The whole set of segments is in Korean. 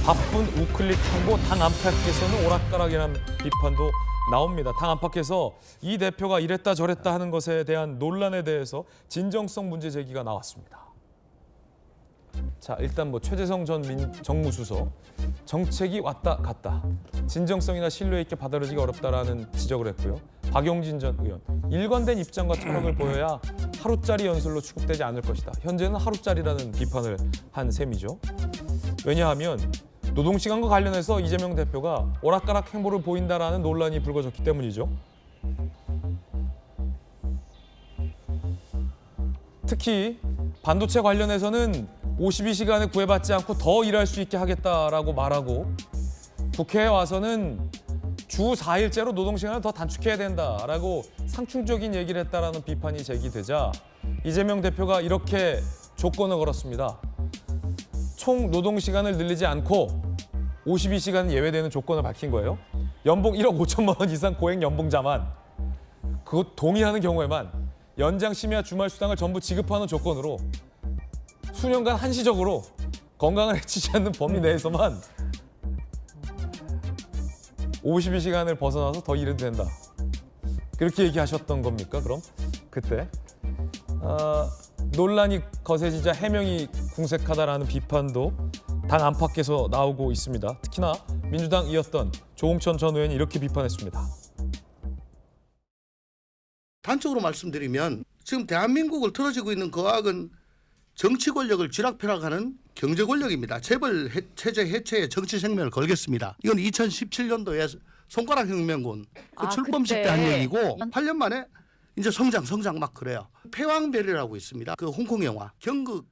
바쁜 우클릭 행보 당 안팎에서는 오락가락이라는 비판도 나옵니다. 당 안팎에서 이 대표가 이랬다 저랬다 하는 것에 대한 논란에 대해서 진정성 문제 제기가 나왔습니다. 자, 일단 최재성 전 정무수석 정책이 왔다 갔다 진정성이나 신뢰 있게 받아들이기 어렵다라는 지적을 했고요. 박용진 전 의원 일관된 입장과 철학을 보여야 하루짜리 연설로 취급되지 않을 것이다. 현재는 하루짜리라는 비판을 한 셈이죠. 왜냐하면 노동시간과 관련해서 이재명 대표가 오락가락 행보를 보인다라는 논란이 불거졌기 때문이죠. 특히 반도체 관련해서는 52시간에 구애받지 않고 더 일할 수 있게 하겠다라고 말하고 국회에 와서는 주 4일째로 노동시간을 더 단축해야 된다라고 상충적인 얘기를 했다라는 비판이 제기되자 이재명 대표가 이렇게 조건을 걸었습니다. 총 노동시간을 늘리지 않고 52시간 예외되는 조건을 밝힌 거예요. 연봉 1억 5천만 원 이상 고액 연봉자만 그것 동의하는 경우에만 연장 심야 주말 수당을 전부 지급하는 조건으로 수년간 한시적으로 건강을 해치지 않는 범위 내에서만 52시간을 벗어나서 더 일해도 된다. 그렇게 얘기하셨던 겁니까? 그럼 그때 논란이 거세지자 해명이 궁색하다라는 비판도 당 안팎에서 나오고 있습니다. 특히나 민주당이었던 조홍천 전 의원이 이렇게 비판했습니다. 단적으로 말씀드리면 지금 대한민국을 틀어지고 있는 거학은 정치 권력을 쥐락펴락하는 경제 권력입니다. 재벌 체제 해체에 정치 생명을 걸겠습니다. 이건 2017년도에 손가락 혁명군 그 출범식 때 한 얘기고 8년 만에 이제 성장 막 그래요. 패왕별이라고 있습니다. 그 홍콩 영화 경극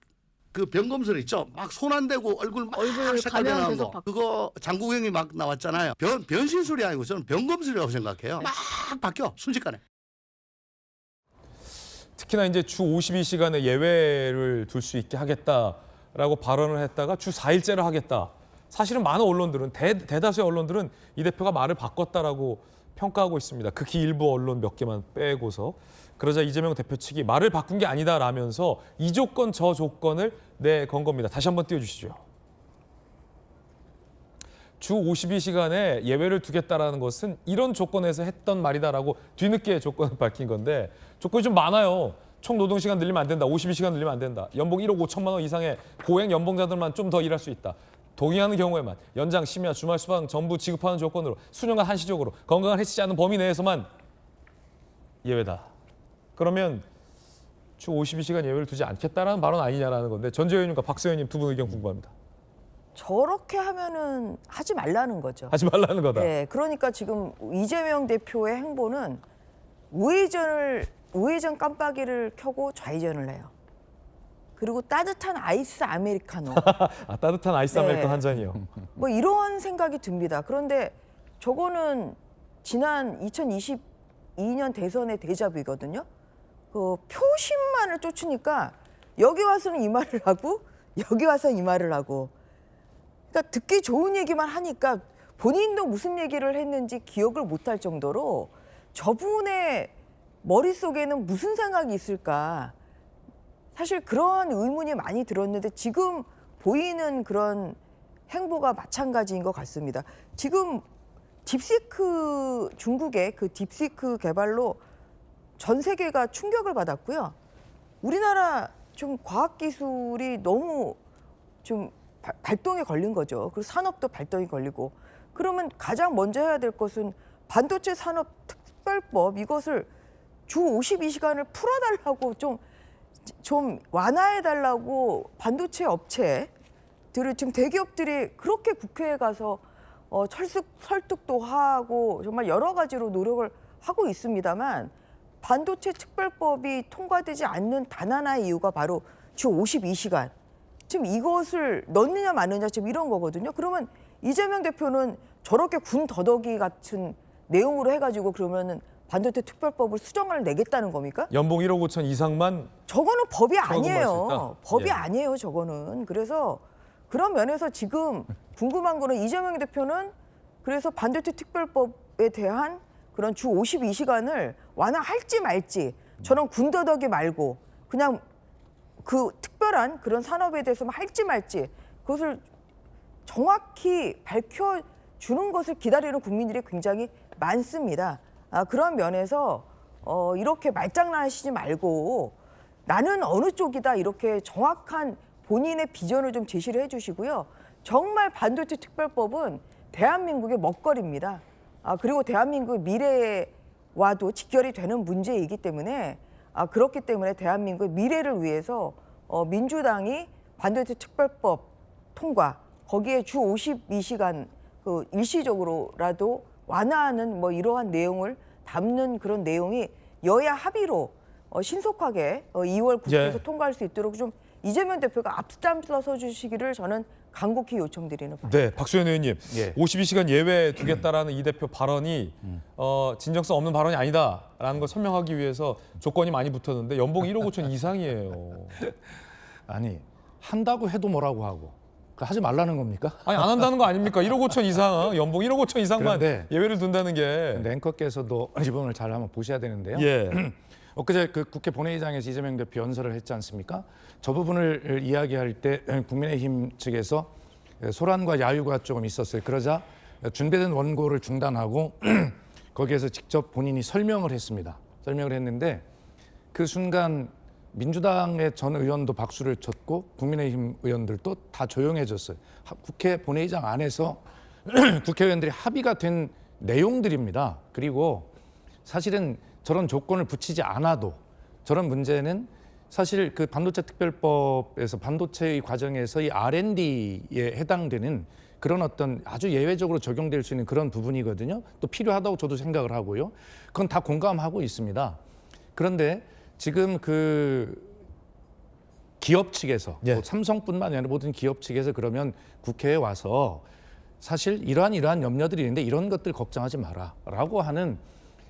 그 변검술 있죠. 막 손 안 대고 얼굴 색깔 변하는 거. 그거 장국영이 막 나왔잖아요. 변신술이 아니고 저는 변검술이라고 생각해요. 막 바뀌어 순식간에. 특히나 이제 주 52시간의 예외를 둘 수 있게 하겠다라고 발언을 했다가 주 4일째를 하겠다. 사실은 많은 언론들은 대다수의 언론들은 이 대표가 말을 바꿨다라고 평가하고 있습니다. 극히 일부 언론 몇 개만 빼고서. 그러자 이재명 대표 측이 말을 바꾼 게 아니다라면서 이 조건 저 조건을 내건 겁니다. 다시 한번 띄워주시죠. 주 52시간에 예외를 두겠다라는 것은 이런 조건에서 했던 말이다라고 뒤늦게 조건을 밝힌 건데 조건이 좀 많아요. 총 노동시간 늘리면 안 된다. 52시간 늘리면 안 된다. 연봉 1억 5천만 원 이상의 고액 연봉자들만 좀 더 일할 수 있다. 동의하는 경우에만 연장, 심야, 주말 수당 전부 지급하는 조건으로 수년간 한시적으로 건강을 해치지 않는 범위 내에서만 예외다. 그러면 주 52시간 예외를 두지 않겠다라는 발언 아니냐라는 건데 전재 의원님과 박수 의원님 두 분 의견 궁금합니다. 저렇게 하면은 하지 말라는 거죠. 하지 말라는 거다. 네, 그러니까 지금 이재명 대표의 행보는 우회전 깜빡이를 켜고 좌회전을 해요. 그리고 따뜻한 아이스 아메리카노. 따뜻한 아이스 아메리카노 한 잔이요. 뭐 이런 생각이 듭니다. 그런데 저거는 지난 2022년 대선의 데자뷰거든요. 그 표심만을 쫓으니까 여기 와서는 이 말을 하고 여기 와서 이 말을 하고 그러니까 듣기 좋은 얘기만 하니까 본인도 무슨 얘기를 했는지 기억을 못할 정도로 저분의 머릿속에는 무슨 생각이 있을까. 사실 그러한 의문이 많이 들었는데 지금 보이는 그런 행보가 마찬가지인 것 같습니다. 지금 딥시크 중국의 그 딥시크 개발로 전 세계가 충격을 받았고요. 우리나라 좀 과학기술이 너무 좀 발동에 걸린 거죠. 그리고 산업도 발동이 걸리고. 그러면 가장 먼저 해야 될 것은 반도체 산업 특별법 이것을 주 52시간을 풀어달라고 좀 완화해달라고 반도체 업체들을 지금 대기업들이 그렇게 국회에 가서 설득도 하고 정말 여러 가지로 노력을 하고 있습니다만 반도체 특별법이 통과되지 않는 단 하나의 이유가 바로 주 52시간. 지금 이것을 넣느냐 마느냐 지금 이런 거거든요. 그러면 이재명 대표는 저렇게 군 더더기 같은 내용으로 해가지고 그러면은 반도체 특별법을 수정을 내겠다는 겁니까? 연봉 1억 5천 이상만 저거는 법이 아니에요. 법이 예. 아니에요, 저거는. 그래서 그런 면에서 지금 궁금한 거는 이재명 대표는 그래서 반도체 특별법에 대한 그런 주 52시간을 완화할지 말지 저런 군더더기 말고 그냥 그 특별한 그런 산업에 대해서만 할지 말지 그것을 정확히 밝혀주는 것을 기다리는 국민들이 굉장히 많습니다. 그런 면에서 이렇게 말장난하시지 말고 나는 어느 쪽이다 이렇게 정확한 본인의 비전을 좀 제시를 해주시고요. 정말 반도체 특별법은 대한민국의 먹거리입니다. 그리고 대한민국의 미래와도 직결이 되는 문제이기 때문에 그렇기 때문에 대한민국의 미래를 위해서 민주당이 반도체 특별법 통과 거기에 주 52시간 그 일시적으로라도 완화하는 뭐 이러한 내용을 담는 그런 내용이 여야 합의로 신속하게 2월 국회에서 통과할 수 있도록 좀 이재명 대표가 앞장서서 주시기를 저는 간곡히 요청드리는 바입니다. 네, 박수현 의원님, 52시간 예외 두겠다라는 이 대표 발언이 진정성 없는 발언이 아니다라는 걸 설명하기 위해서 조건이 많이 붙었는데 연봉 1억 5천 이상이에요. 아니 한다고 해도 뭐라고 하고 하지 말라는 겁니까? 아니 안 한다는 거 아닙니까? 1억 5천 이상, 연봉 1억 5천 이상만 그런데 예외를 둔다는 게. 앵커께서도 이번을 잘 한번 보셔야 되는데요. 예. 엊그제 그 국회 본회의장에서 이재명 대표 연설을 했지 않습니까? 저 부분을 이야기할 때 국민의힘 측에서 소란과 야유가 조금 있었어요. 그러자 준비된 원고를 중단하고 거기에서 직접 본인이 설명을 했습니다. 설명을 했는데 그 순간 민주당의 전 의원도 박수를 쳤고 국민의힘 의원들도 다 조용해졌어요. 국회 본회의장 안에서 국회의원들이 합의가 된 내용들입니다. 그리고 사실은 저런 조건을 붙이지 않아도 저런 문제는 사실 그 반도체 특별법에서 반도체의 과정에서 이 R&D에 해당되는 그런 어떤 아주 예외적으로 적용될 수 있는 그런 부분이거든요. 또 필요하다고 저도 생각을 하고요. 그건 다 공감하고 있습니다. 그런데 지금 그 기업 측에서 뭐 삼성뿐만 아니라 모든 기업 측에서 그러면 국회에 와서 사실 이러한 염려들이 있는데 이런 것들 걱정하지 마라라고 하는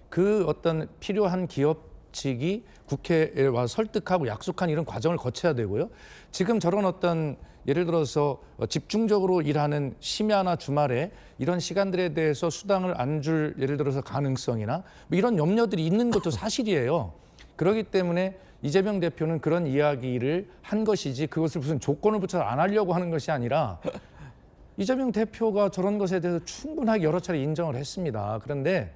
그 어떤 필요한 기업 측이 국회에 와서 설득하고 약속한 이런 과정을 거쳐야 되고요. 지금 저런 어떤 예를 들어서 집중적으로 일하는 심야나 주말에 이런 시간들에 대해서 수당을 안 줄 예를 들어서 가능성이나 뭐 이런 염려들이 있는 것도 사실이에요. 그렇기 때문에 이재명 대표는 그런 이야기를 한 것이지 그것을 무슨 조건을 붙여서 안 하려고 하는 것이 아니라 이재명 대표가 저런 것에 대해서 충분하게 여러 차례 인정을 했습니다. 그런데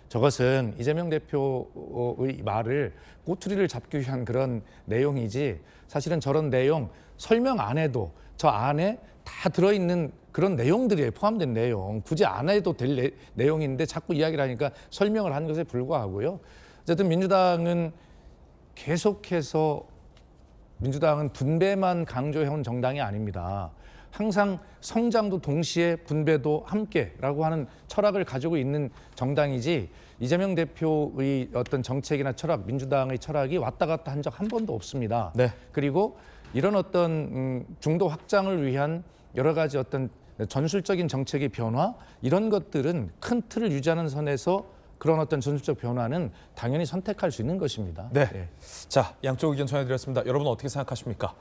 저것은 이재명 대표의 말을 꼬투리를 잡기 위한 그런 내용이지 사실은 저런 내용 설명 안 해도 저 안에 다 들어있는 그런 내용들이에요. 포함된 내용. 굳이 안 해도 될 내용인데 자꾸 이야기를 하니까 설명을 한 것에 불과하고요. 어쨌든 민주당은 계속해서 민주당은 분배만 강조해온 정당이 아닙니다. 항상 성장도 동시에 분배도 함께라고 하는 철학을 가지고 있는 정당이지 이재명 대표의 어떤 정책이나 철학, 민주당의 철학이 왔다 갔다 한 적 한 번도 없습니다. 네. 그리고 이런 어떤 중도 확장을 위한 여러 가지 어떤 전술적인 정책의 변화 이런 것들은 큰 틀을 유지하는 선에서 그런 어떤 전술적 변화는 당연히 선택할 수 있는 것입니다. 네. 자, 양쪽 의견 전해드렸습니다. 여러분 어떻게 생각하십니까?